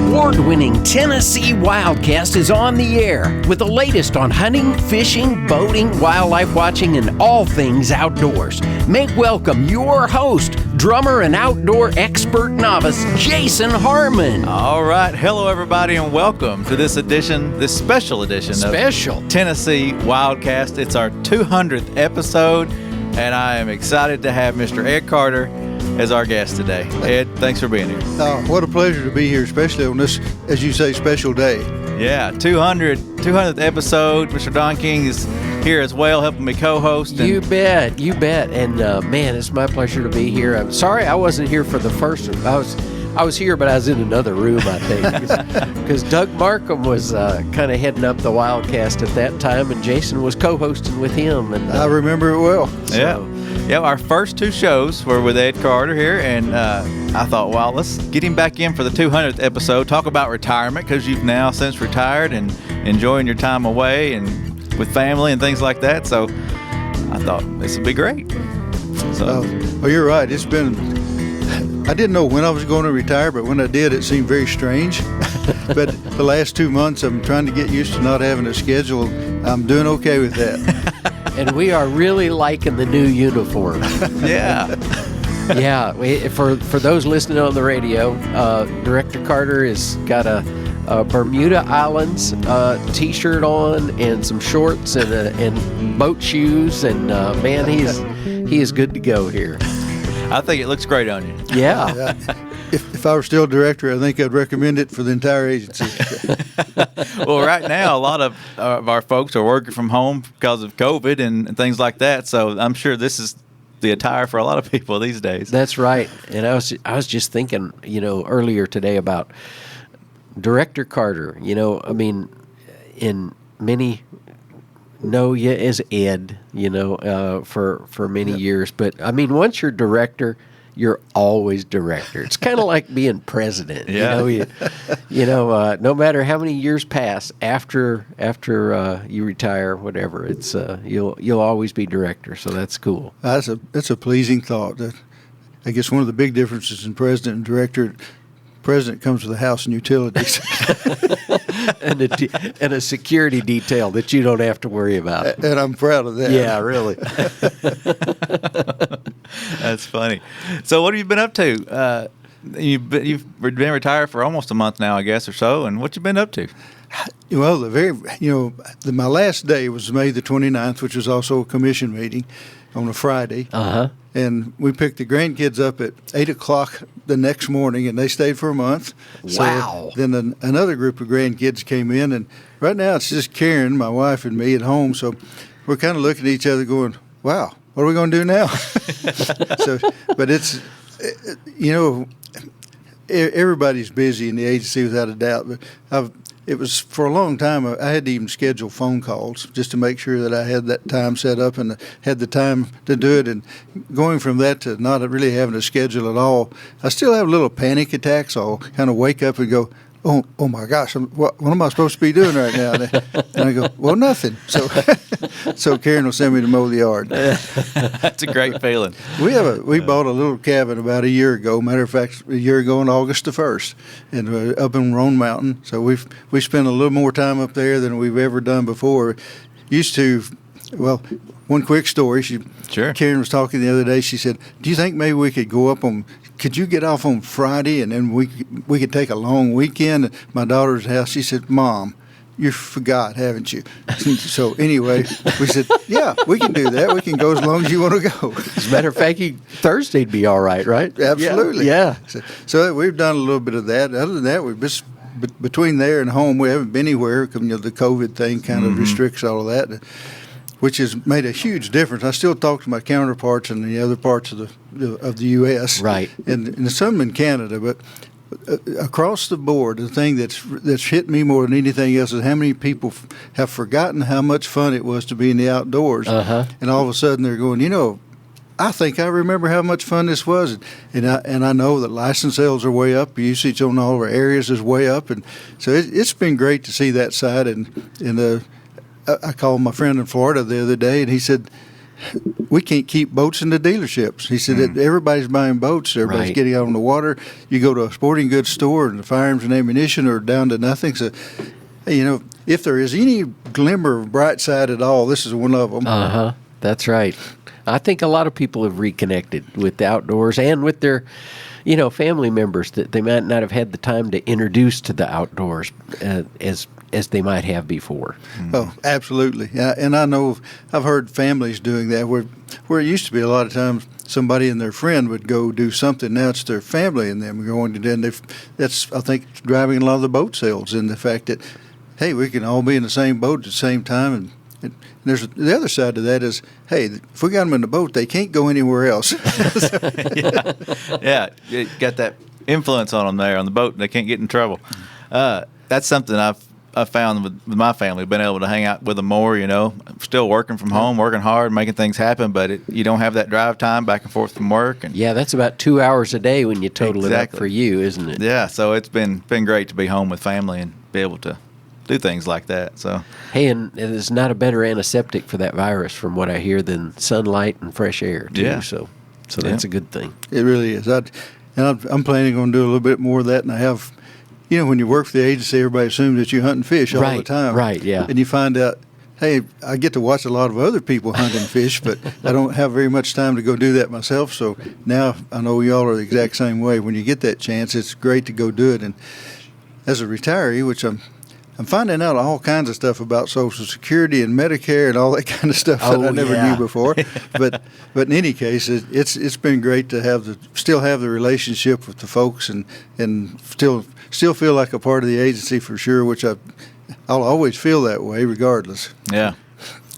award-winning Tennessee Wildcast is on the air with the latest on hunting, fishing, boating, wildlife watching, and all things outdoors. Make welcome your host, drummer and outdoor expert novice, Jason Harmon. All right. Hello, everybody, and welcome to this special edition of Tennessee Wildcast. It's our 200th episode, and I am excited to have Mr. Ed Carter as our guest today. Ed, thanks for being here. What a pleasure to be here, especially on this, as you say, special day. Yeah, 200th episode. Mr. Don King is here as well, helping me co-host. You bet. And man, it's my pleasure to be here. I'm sorry I wasn't here for the first one. I was here, but I was in another room, I think, because Doug Markham was kind of heading up the Wildcast at that time, and Jason was co-hosting with him. And I remember it well. Yeah, our first two shows were with Ed Carter here, and I thought, well, let's get him back in for the 200th episode, talk about retirement, because you've now since retired and enjoying your time away and with family and things like that. So I thought this would be great. So, well, you're right. It's been, I didn't know when I was going to retire, but when I did, it seemed very strange. But the last 2 months, I'm trying to get used to not having a schedule. I'm doing okay with that. And we are really liking the new uniform. Yeah. Yeah. For those listening on the radio, Director Carter has got a Bermuda Islands T-shirt on and some shorts and boat shoes, and man, he is good to go here. I think it looks great on you. Yeah. If I were still director, I think I'd recommend it for the entire agency. Well, right now, a lot of our folks are working from home because of COVID and things like that. So I'm sure this is the attire for a lot of people these days. That's right. And I was just thinking, earlier today about Director Carter. I mean, in many know you as Ed, for many years. But I mean, once you're director, you're always director. It's kind of like being president. Yeah. No matter how many years pass after you retire, whatever, it's you'll always be director. So that's cool. That's a pleasing thought. I guess one of the big differences in president and director. President comes with a house and utilities. and a security detail that you don't have to worry about. And I'm proud of that. Yeah, really. That's funny. So what have you been up to? You've been retired for almost a month now, I guess, or so. And what you been up to? Well, my last day was May the 29th, which was also a commission meeting on a Friday. Uh-huh. And we picked the grandkids up at 8 o'clock the next morning, and they stayed for a month. Wow. So then another group of grandkids came in, and right now it's just Karen, my wife, and me at home. So we're kind of looking at each other going, wow, what are we going to do now? But it's, everybody's busy in the agency without a doubt. But it was for a long time, I had to even schedule phone calls just to make sure that I had that time set up and had the time to do it. And going from that to not really having a schedule at all, I still have little panic attacks. I'll kind of wake up and go, oh my gosh, what am I supposed to be doing right now? And I go, well, nothing. So Karen will send me to mow the yard. That's a great feeling. We bought a little cabin about a year ago. Matter of fact, a year ago on August the 1st, and up in Roan Mountain. So we spent a little more time up there than we've ever done before. One quick story. Sure. Karen was talking the other day. She said, do you think maybe we could go up on, could you get off on Friday and then we could take a long weekend at my daughter's house? She said, Mom, you forgot, haven't you? So anyway, we said, yeah, we can do that. We can go as long as you want to go. As a matter of fact, Thursday'd be all right, right? Absolutely. Yeah. So we've done a little bit of that. Other than that, we've just, between there and home, we haven't been anywhere. The COVID thing kind of restricts all of that, which has made a huge difference. I still talk to my counterparts in the other parts of the U.S. Right. And some in Canada, but across the board, the thing that's hit me more than anything else is how many people have forgotten how much fun it was to be in the outdoors. Uh-huh. And all of a sudden they're going, I think I remember how much fun this was, and I know that license sales are way up, usage on all of our areas is way up, and so it's been great to see that side. And I called my friend in Florida the other day, and he said, we can't keep boats in the dealerships. He said that everybody's buying boats. Everybody's Right. getting out on the water. You go to a sporting goods store and the firearms and ammunition are down to nothing. So, hey, if there is any glimmer of bright side at all, this is one of them. Uh-huh. That's right. I think a lot of people have reconnected with the outdoors and with their, family members that they might not have had the time to introduce to the outdoors as they might have before. Oh, absolutely. Yeah, and I know I've heard families doing that where it used to be a lot of times somebody and their friend would go do something. Now it's their family and them going to do. And that's, I think, driving a lot of the boat sales and the fact that, hey, we can all be in the same boat at the same time. And there's the other side to that is, hey, if we got them in the boat, they can't go anywhere else. Yeah, you got that influence on them there on the boat, and they can't get in trouble. That's something I've found with my family, been able to hang out with them more, still working from home, working hard, making things happen, but you don't have that drive time back and forth from work. And Yeah, that's about 2 hours a day when you total it up Exactly. for you, isn't it? yeah, so it's been great to be home with family and be able to do things like that. So Hey, and there's not a better antiseptic for that virus, from what I hear, than sunlight and fresh air, too. Yeah. So that's Yeah. a good thing. It really is. I'm planning on doing a little bit more of that, and I have. When you work for the agency, everybody assumes that you hunt and fish all the Right, time. right, yeah. And you find out, hey, I get to watch a lot of other people hunt and fish, but I don't have very much time to go do that myself. So now I know y'all are the exact same way. When you get that chance, it's great to go do it. And as a retiree, which I'm finding out all kinds of stuff about Social Security and Medicare and all that kind of stuff that Oh, I never yeah. knew before. But in any case, it's been great to still have the relationship with the folks and still feel like a part of the agency for sure, which I'll always feel that way regardless. yeah,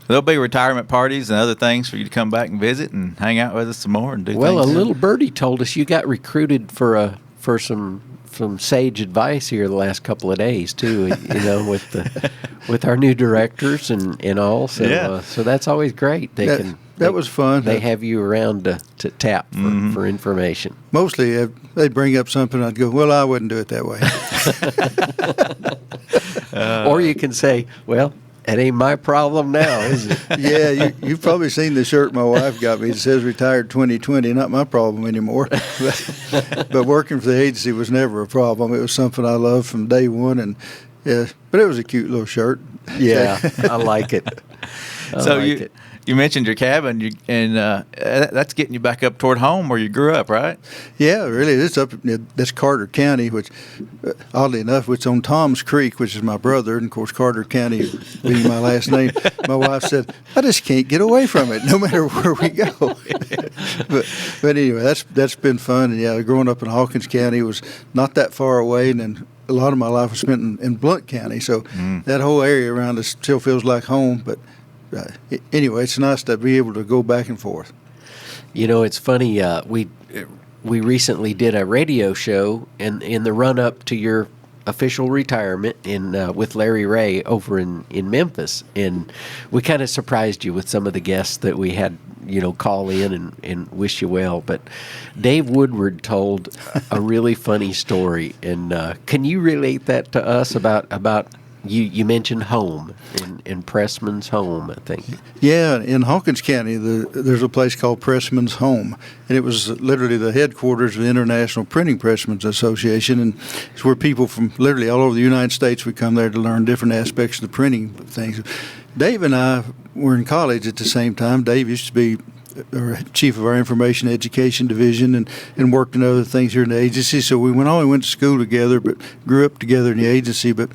there'll be retirement parties and other things for you to come back and visit and hang out with us some more and do Well, a things. little birdie told us you got recruited for some sage advice here the last couple of days too. With our new directors and all. So Yeah. so that's always great. That was fun. They have you around to tap for information. Mostly they'd bring up something, I'd go, well, I wouldn't do it that way. Or you can say, well, it ain't my problem now, is it? Yeah, you've probably seen the shirt my wife got me. It says retired 2020, not my problem anymore. But working for the agency was never a problem. It was something I loved from day one. And yeah, but it was a cute little shirt. Yeah, I like it. So you mentioned your cabin, and that's getting you back up toward home where you grew up, right? Yeah, really. That's Carter County, which, oddly enough, it's on Tom's Creek, which is my brother, and of course Carter County being my last name. My wife said, "I just can't get away from it, no matter where we go." but anyway, that's been fun. And yeah, growing up in Hawkins County was not that far away, and then a lot of my life was spent in Blount County, so that whole area around us still feels like home. But anyway, it's nice to be able to go back and forth. It's funny. We recently did a radio show in the run up to your official retirement with Larry Ray over in Memphis, and we kind of surprised you with some of the guests that we had call in and wish you well. But Dave Woodward told a really funny story, and can you relate that to us about you mentioned home in Pressman's Home, I think. Yeah, in Hawkins County, there's a place called Pressman's Home, and it was literally the headquarters of the International Printing Pressmen's Association, and it's where people from literally all over the United States would come there to learn different aspects of the printing things. Dave and I were in college at the same time. Dave used to be chief of our information education division and worked in other things here in the agency, so we went to school together, but grew up together in the agency. But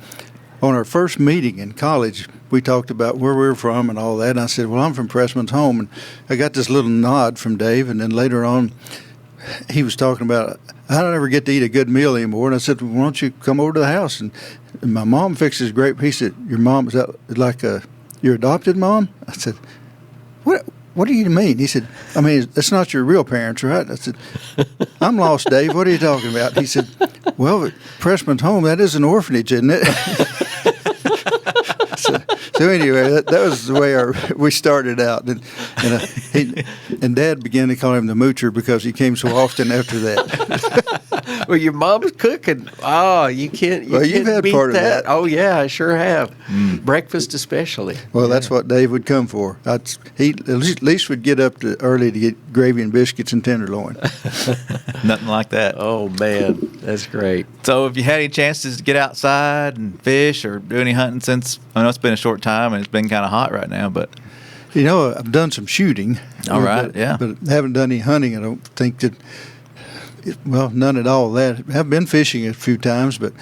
on our first meeting in college, we talked about where we were from and all that, and I said, well, I'm from Pressman's Home, and I got this little nod from Dave, and then later on, he was talking about, I don't ever get to eat a good meal anymore, and I said, well, why don't you come over to the house? And my mom fixes great, he said, your mom, is that like your adopted mom? I said, what do you mean? He said, I mean, that's not your real parents, right? I said, I'm lost, Dave. What are you talking about? He said, well, Pressman's Home, that is an orphanage, isn't it? So anyway, that was the way we started out, and Dad began to call him the moocher because he came so often after that. Well, your mom's cooking. Oh, you can't. Well, you've can't had beat part of that. Oh yeah, I sure have. Breakfast especially. Well, that's what Dave would come for. He at least would get up early to get gravy and biscuits and tenderloin. Nothing like that. Oh man, that's great. So, have you had any chances to get outside and fish or do any hunting since? I know it's been a short time and it's been kind of hot right now, but You know, I've done some shooting. All right, yeah. But haven't done any hunting. I don't think that. Well, none at all. That I've been fishing a few times, but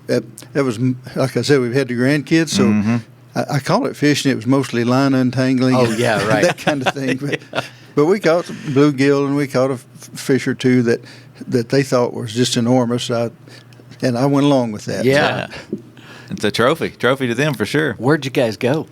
that was, like I said, we've had the grandkids, so I call it fishing. It was mostly line untangling. Oh, yeah, right. That kind of thing. But we caught bluegill and we caught a fish or two that they thought was just enormous. And I went along with that. Yeah. It's a trophy to them for sure. Where'd you guys go?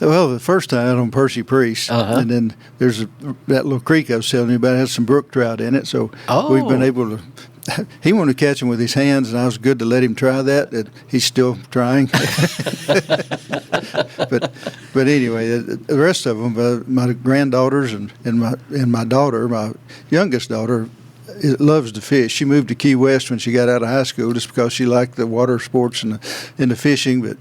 Well, the first time out on Percy Priest, and then there's that little creek I was telling you about. It has some brook trout in it, so we've been able to. He wanted to catch them with his hands, and I was good to let him try that. He's still trying. but anyway, the rest of them, my granddaughters and my daughter, my youngest daughter, loves to fish. She moved to Key West when she got out of high school just because she liked the water sports and the fishing, but.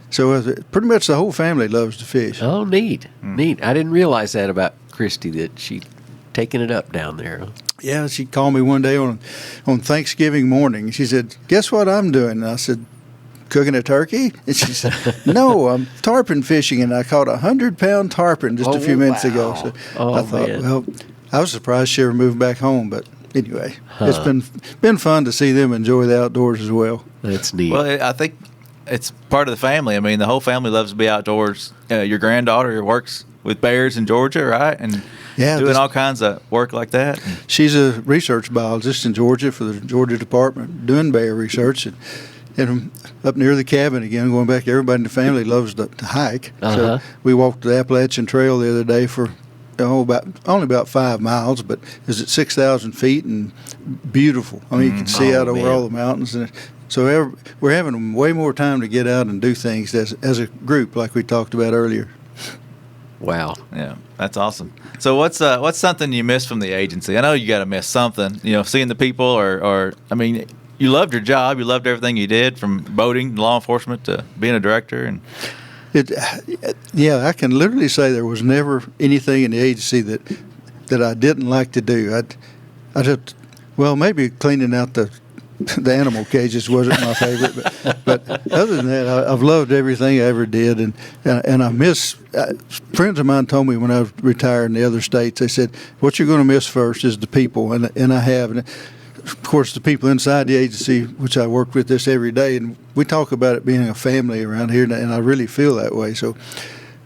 So pretty much the whole family loves to fish. Oh, neat. Neat. I didn't realize that about Christy, that she'd taken it up down there. Yeah, she called me one day on Thanksgiving morning. She said, "Guess what I'm doing?" And I said, "Cooking a turkey?" And she said, "No, I'm tarpon fishing, and I caught 100-pound tarpon just a few minutes ago." So I thought, well, I was surprised she ever moved back home, but anyway, it's been fun to see them enjoy the outdoors as well. That's neat. Well, I think it's part of the family. I mean, the whole family loves to be outdoors. Your granddaughter works with bears in Georgia, right? And doing all kinds of work like that. She's a research biologist in Georgia for the Georgia Department, doing bear research. And up near the cabin again, going back, everybody in the family loves to hike. So we walked the Appalachian Trail the other day for only about 5 miles, but it was at 6,000 feet and beautiful. I mean, you can see out over all the mountains. And so we're having way more time to get out and do things as a group, like we talked about earlier. Wow. Yeah, that's awesome. So what's something you missed from the agency? I know you got to miss something, seeing the people or I mean, you loved your job. You loved everything you did, from boating, law enforcement, to being a director. And I can literally say there was never anything in the agency that I didn't like to do. I just, maybe cleaning out the animal cages wasn't my favorite, but other than that, I've loved everything I ever did, and I miss. Friends of mine told me when I was retired in the other states, they said, "What you're going to miss first is the people," and I have. And of course, the people inside the agency, which I work with this every day, and we talk about it being a family around here, and I really feel that way. So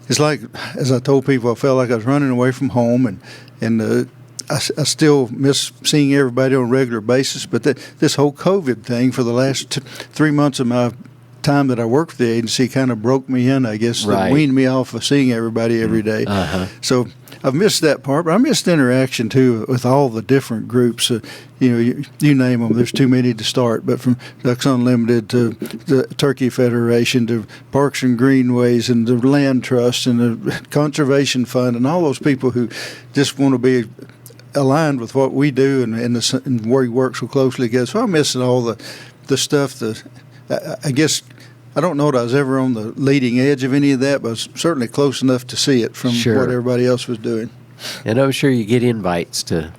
it's like, as I told people, I felt like I was running away from home, and I still miss seeing everybody on a regular basis. But this whole COVID thing for the last 3 months of my time that I worked for the agency kind of broke me in, I guess, weaned me off of seeing everybody every day. So I've missed that part, but I missed interaction too with all the different groups. You name them. There's too many to start. But from Ducks Unlimited to the Turkey Federation to Parks and Greenways and the Land Trust and the Conservation Fund and all those people who just want to be aligned with what we do and where we work so closely together. So I'm missing all the stuff. I guess I don't know that I was ever on the leading edge of any of that, but I was certainly close enough to see it from what everybody else was doing. And I'm sure you get invites to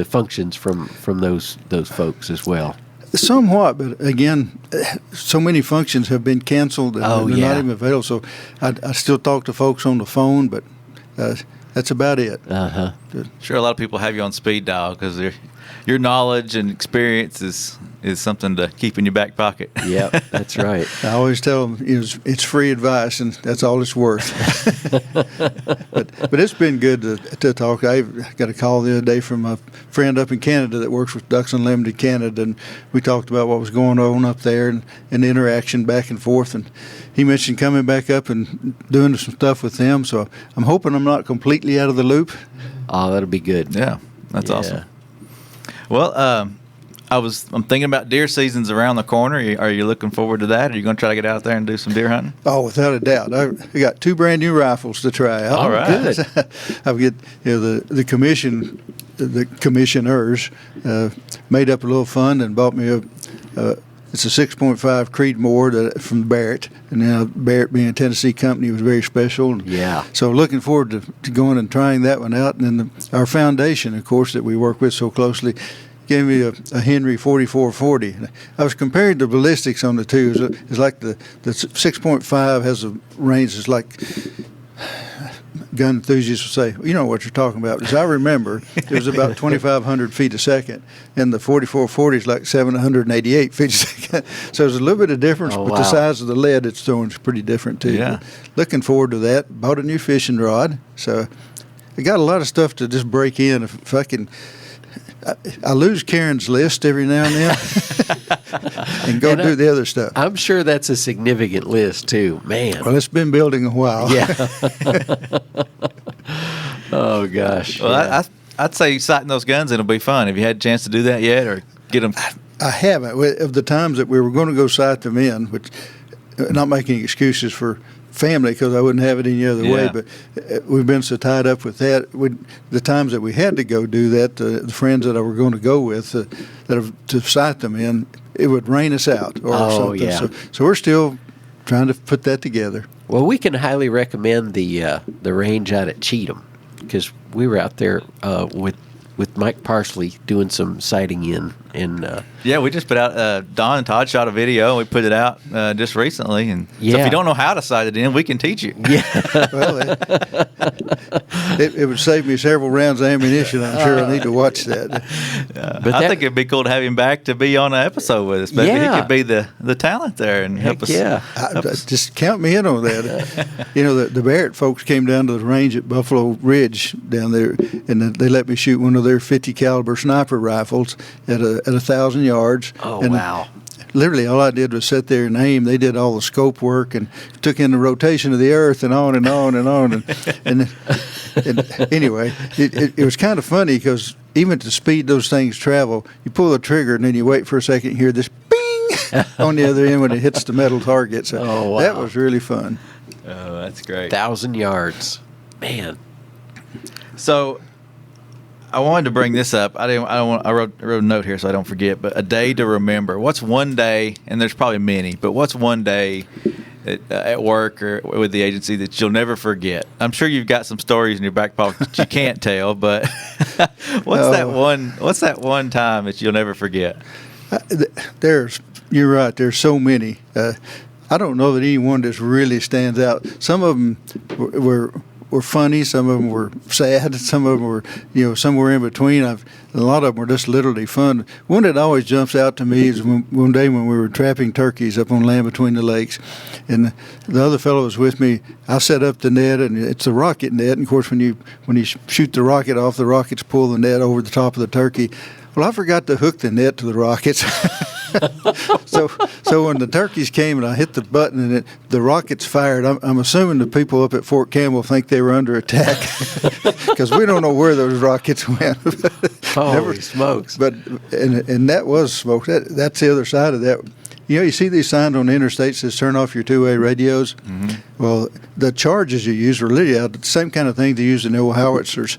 functions from those folks as well. Somewhat, but again, so many functions have been canceled and they're not even available. So I still talk to folks on the phone, but that's about it. Sure, a lot of people have you on speed dial because your knowledge and experience is something to keep in your back pocket. Yep, that's right. I always tell them it's free advice, and that's all it's worth. but it's been good to talk. I got a call the other day from a friend up in Canada that works with Ducks Unlimited Canada, and we talked about what was going on up there and the interaction back and forth. And he mentioned coming back up and doing some stuff with them. So I'm hoping I'm not completely out of the loop. Oh, that'll be good. Yeah, that's awesome. Well, I'm thinking about deer season's around the corner. Are you looking forward to that? Are you going to try to get out there and do some deer hunting? Oh, without a doubt. I got 2 brand new rifles to try out. All right. Good. I've got the commissioners made up a little fund and bought me it's a 6.5 Creedmoor from Barrett, and now Barrett being a Tennessee company was very special. And Yeah. so looking forward to going and trying that one out. And then our foundation, of course, that we work with so closely, gave me a Henry 4440. I was comparing the ballistics on the two. It's like the 6.5 has a range that's like gun enthusiasts would say, you know what you're talking about. As I remember, it was about 2,500 feet a second, and the 4440 is like 788 feet a second. So there's a little bit of difference, Oh, but wow. the size of the lead it's throwing is pretty different too. Yeah. But looking forward to that. Bought a new fishing rod, so I got a lot of stuff to just break in. If I can, I lose Karen's list every now and then, and go And do the other stuff. I'm sure that's a significant list too, man. Well, it's been building a while. Yeah. Oh gosh. Well, yeah. I'd say sighting those guns, it'll be fun. Have you had a chance to do that yet, or get them? I haven't. Of the times that we were going to go sight them in, which not making excuses for family because I wouldn't have it any other way, Yeah. but we've been so tied up with that. The times that we had to go do that, the friends that I were going to go with, to sight them in, it would rain us out or Oh, something. yeah. So we're still trying to put that together. Well, we can highly recommend the range out at Cheatham because we were out there with Mike Parsley doing some sighting in, and Yeah, we just put out. Don and Todd shot a video, and we put it out just recently. And so if Yeah. you don't know how to sight it in, we can teach you. Well, it would save me several rounds of ammunition. I'm sure I need to watch that. But I that- think it'd be cool to have him back to be on an episode with us. Maybe Yeah. he could be the talent there and help heck us. yeah. Just count me in on that. You know, the Barrett folks came down to the range at Buffalo Ridge down there, and they let me shoot one of their 50 caliber sniper rifles at 1,000 yards. Oh, and wow. Literally, all I did was sit there and aim. They did all the scope work and took in the rotation of the earth and on and on and on. And anyway, it was kind of funny because even at the speed those things travel, you pull the trigger and then you wait for a second and hear this bing on the other end when it hits the metal target. So Oh, wow. that was really fun. Oh, that's great. 1,000 yards, man. So I wanted to bring this up. I wrote a note here so I don't forget. But a day to remember. What's one day? And there's probably many. But what's one day at work or with the agency that you'll never forget? I'm sure you've got some stories in your back pocket that you can't tell. But what's that one? What's that one time that you'll never forget? You're right. There's so many. I don't know that any one just really stands out. Some of them were funny. Some of them were sad. Some of them were, somewhere in between. A lot of them were just literally fun. One that always jumps out to me is one day when we were trapping turkeys up on land between the lakes, and the other fellow was with me. I set up the net, and it's a rocket net. And of course, when you shoot the rocket off, the rockets pull the net over the top of the turkey. Well, I forgot to hook the net to the rockets. So when the turkeys came and I hit the button and the rockets fired, I'm assuming the people up at Fort Campbell think they were under attack because we don't know where those rockets went. Holy smokes. But and that was smoke. That's the other side of that. You see these signs on the interstates that turn off your two-way radios. Mm-hmm. Well, the charges you use are literally the same kind of thing they use in the old howitzers.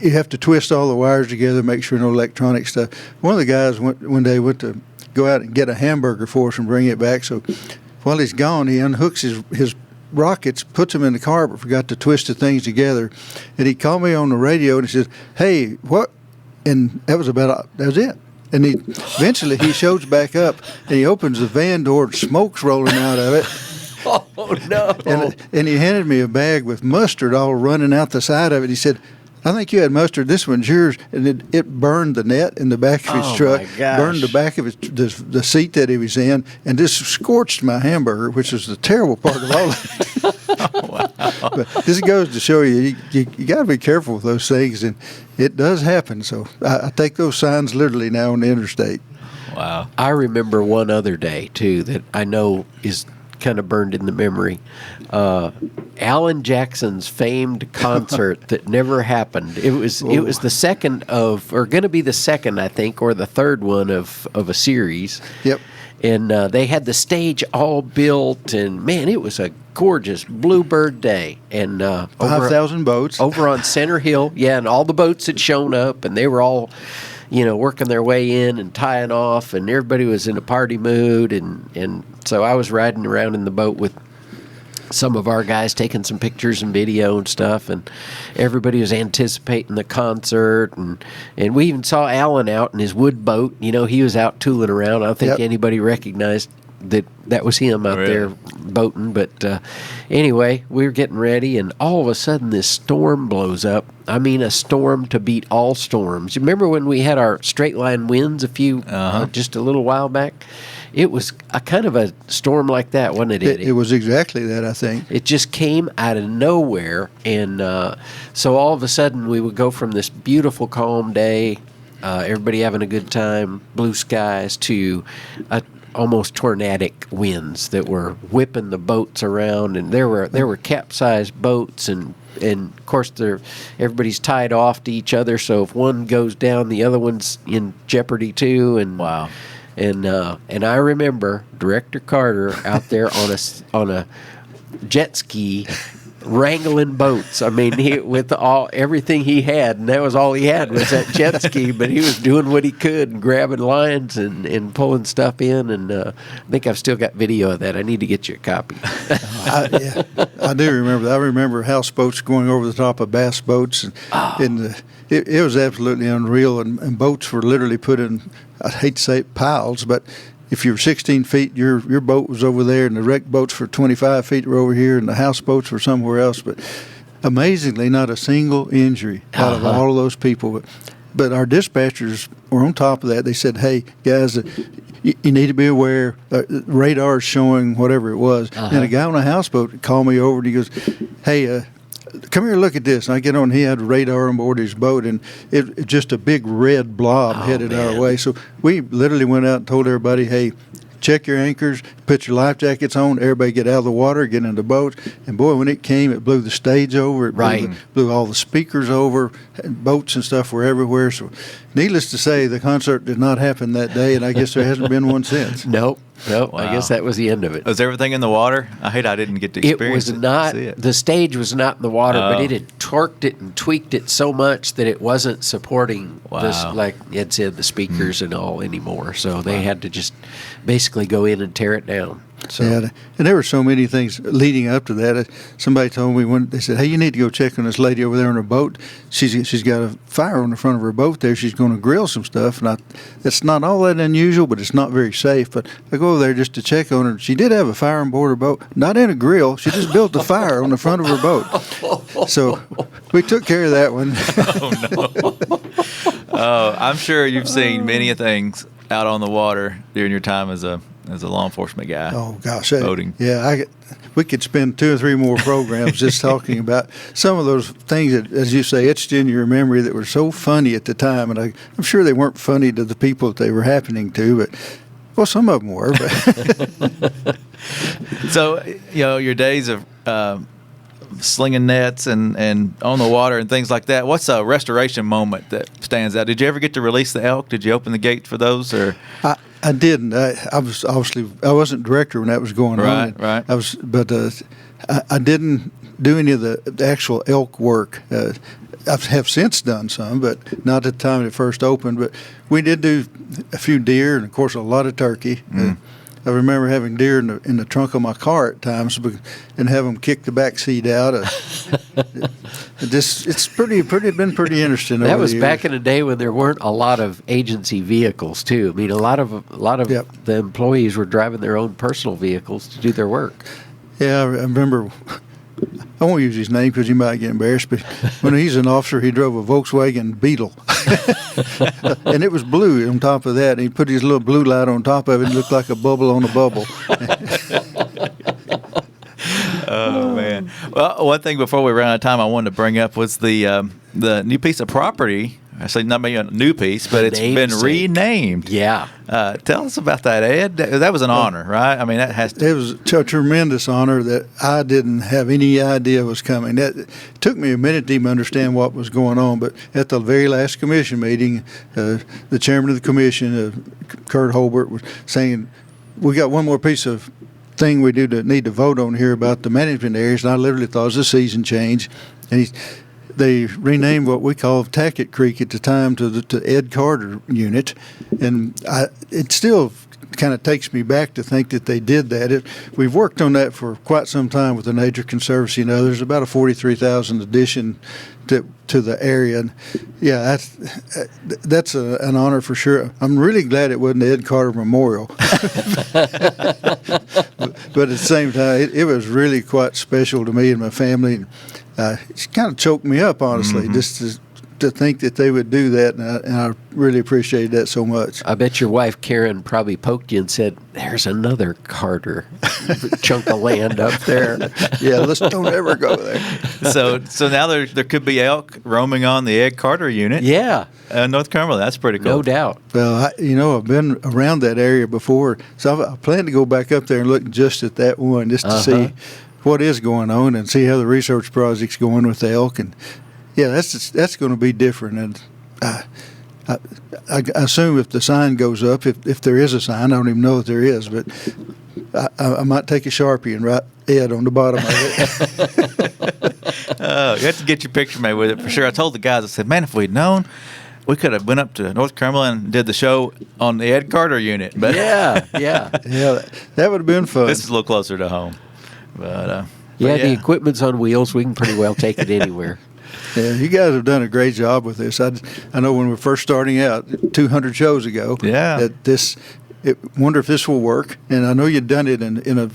You have to twist all the wires together, make sure no electronic stuff. One of the guys one day went to go out and get a hamburger for us and bring it back. So while he's gone, he unhooks his rockets, puts them in the car, but forgot to twist the things together. And he called me on the radio and he said, "Hey, what?" And that was it. And eventually he shows back up and he opens the van door and smoke's rolling out of it. Oh, no. And he handed me a bag with mustard all running out the side of it. He said, "I think you had mustard. This one's yours." And it burned the net in the back of his Oh, truck, my gosh. burned the back of the seat that he was in, and just scorched my hamburger, which was the terrible part of all of it. But this goes to show you got to be careful with those things, and it does happen. So I take those signs literally now on the interstate. Wow. I remember one other day, too, that I know is kind of burned in the memory. Alan Jackson's famed concert that never happened. It was the second of, or going to be the second, I think, or the third one of a series. Yep. And they had the stage all built, and man, it was a gorgeous Bluebird day. And 5,000 boats over on Center Hill, yeah, and all the boats had shown up, and they were all, working their way in and tying off, and everybody was in a party mood, and so I was riding around in the boat with some of our guys taking some pictures and video and stuff, and everybody was anticipating the concert, and we even saw Alan out in his wood boat. He was out tooling around. I don't think anybody recognized that was him out there boating, but anyway, we were getting ready, and all of a sudden this storm blows up. I mean, a storm to beat all storms. You remember when we had our straight line winds just a little while back? It was a kind of a storm like that, wasn't it, Eddie? It was exactly that, I think. It just came out of nowhere, and so all of a sudden we would go from this beautiful, calm day, everybody having a good time, blue skies, to almost tornadic winds that were whipping the boats around, and there were capsized boats, and of course everybody's tied off to each other, so if one goes down, the other one's in jeopardy too. And wow. And I remember Director Carter out there on a jet ski wrangling boats. I mean, with everything he had, and that was all he had was that jet ski. But he was doing what he could and grabbing lines and pulling stuff in. And I think I've still got video of that. I need to get you a copy. I do remember that. I remember houseboats going over the top of bass boats, and it was absolutely unreal. And boats were literally put in, I hate to say it, piles, but if you were 16 feet, your boat was over there, and the wreck boats for 25 feet were over here, and the houseboats were somewhere else. But amazingly, not a single injury out of all of those people. But our dispatchers were on top of that. They said, "Hey, guys, you need to be aware. Radar is showing whatever it was." And a guy on a houseboat called me over, and he goes, "Hey, come here, look at this." And I get on, he had radar on board his boat, and it just a big red blob headed our way. So we literally went out and told everybody, "Hey, check your anchors, put your life jackets on, everybody get out of the water, get in the boat." And boy, when it came, it blew the stage over, it blew all the speakers over, and boats and stuff were everywhere. So needless to say, the concert did not happen that day, and I guess there hasn't been one since. Nope. Wow. I guess that was the end of it. Was everything in the water? I didn't get to experience it. It was not, the stage was not in the water, but it had torqued it and tweaked it so much that it wasn't supporting this, like Ed said, the speakers and all anymore. So they had to just basically go in and tear it down. So. Yeah, and there were so many things leading up to that. Somebody told me they said, "Hey, you need to go check on this lady over there on her boat. She's got a fire on the front of her boat there. She's going to grill some stuff." And it's not all that unusual, but it's not very safe. But I go over there just to check on her. She did have a fire on board her boat, not in a grill. She just built a fire on the front of her boat. So we took care of that one. Oh, I'm sure you've seen many things out on the water during your time as a law enforcement guy. Oh gosh, boating. Yeah, we could spend 2 or 3 more programs just talking about some of those things that, as you say, etched in your memory that were so funny at the time, and I'm sure they weren't funny to the people that they were happening to, but well, some of them were. But So your days of slinging nets and on the water and things like that. What's a restoration moment that stands out? Did you ever get to release the elk? Did you open the gate for those? Or I didn't. I was obviously I wasn't director when that was going on. Right. I didn't do any of the actual elk work. I have since done some, but not at the time it first opened. But we did do a few deer and, of course, a lot of turkey. I remember having deer in the trunk of my car at times and have them kick the back seat out. It's been pretty interesting. That was back in the day when there weren't a lot of agency vehicles too. I mean, a lot of the employees were driving their own personal vehicles to do their work. Yeah, I remember. I won't use his name because he might get embarrassed, but when he's an officer, he drove a Volkswagen Beetle. And it was blue on top of that. And he put his little blue light on top of it and it looked like a bubble on a bubble. Oh, man. Well, one thing before we ran out of time I wanted to bring up was the new piece of property Actually, not maybe a new piece, but it's been Namesake. renamed. Yeah. Tell us about that, Ed. That was an honor, right? I mean, that has to. It was a tremendous honor that I didn't have any idea was coming. That it took me a minute to even understand what was going on. But at the very last commission meeting, the chairman of the commission, Kurt Holbert, was saying, "We got one more piece of thing we need to vote on here about the management areas." And I literally thought it was a season change, and they renamed what we call Tackett Creek at the time to Ed Carter Unit, and it still kind of takes me back to think that they did that. We've worked on that for quite some time with the Nature Conservancy and others. About a 43,000 addition to the area, and yeah, that's an honor for sure. I'm really glad it wasn't the Ed Carter Memorial, but at the same time, it was really quite special to me and my family. It kind of choked me up, honestly, just to think that they would do that, and I really appreciated that so much. I bet your wife, Karen, probably poked you and said, "There's another Carter chunk of land up there." Yeah, let's don't ever go there. So now there could be elk roaming on the Ed Carter Unit. Yeah, North Cumberland. That's pretty cool. no doubt. Well, I've been around that area before, so I plan to go back up there and look just at that one, just to see what is going on and see how the research project's going with the elk. And yeah, that's going to be different. And I assume if the sign goes up, if there is a sign, I don't even know if there is, but I might take a Sharpie and write Ed on the bottom of it. You have to get your picture made with it for sure. I told the guys, I said, man, if we'd known, we could have went up to North Cumberland and did the show on the Ed Carter Unit. But Yeah. Yeah, that would have been fun. this is a little closer to home. But Yeah, the equipment's on wheels. We can pretty well take it anywhere. Yeah, you guys have done a great job with this. I know when we were first starting out 200 shows ago, wonder if this will work. And I know you've done it in a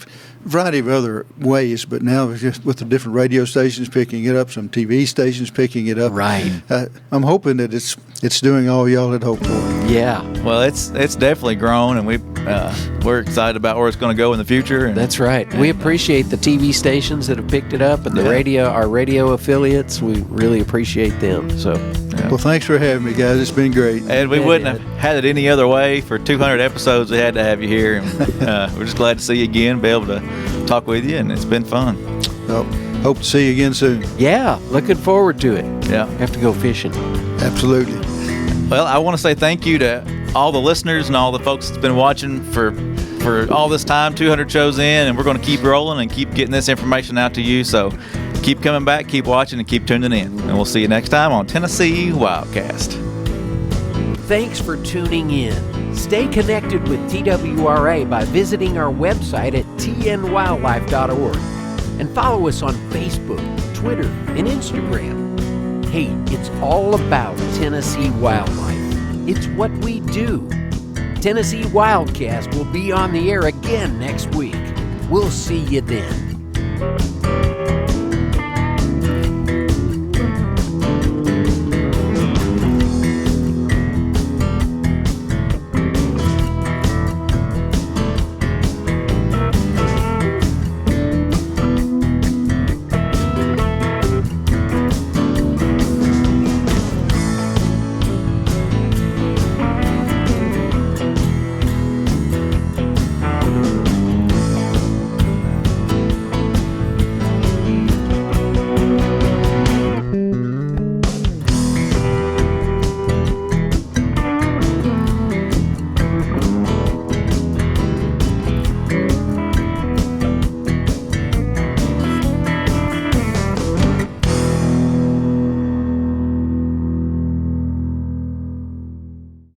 variety of other ways, but now just with the different radio stations picking it up, some TV stations picking it up. Right. I'm hoping that it's doing all y'all had hoped for. Yeah. well, it's definitely grown, and we're excited about where it's going to go in the future. And That's right. We appreciate the TV stations that have picked it up and our radio affiliates. We really appreciate them. So, Well, thanks for having me, guys. It's been great. And we Yeah, wouldn't Ed. have had it any other way. For 200 episodes, we had to have you here. And, we're just glad to see you again, be able to talk with you, and it's been fun. Well, hope to see you again soon. yeah, looking forward to it. Yeah. Have to go fishing. Absolutely. Well, I want to say thank you to all the listeners and all the folks that's been watching for all this time, 200 shows in, and we're going to keep rolling and keep getting this information out to you. So keep coming back, keep watching, and keep tuning in. And we'll see you next time on Tennessee Wildcast. Thanks for tuning in. Stay connected with TWRA by visiting our website at tnwildlife.org and follow us on Facebook, Twitter, and Instagram. Hey, it's all about Tennessee wildlife. It's what we do. Tennessee Wildcast will be on the air again next week. We'll see you then.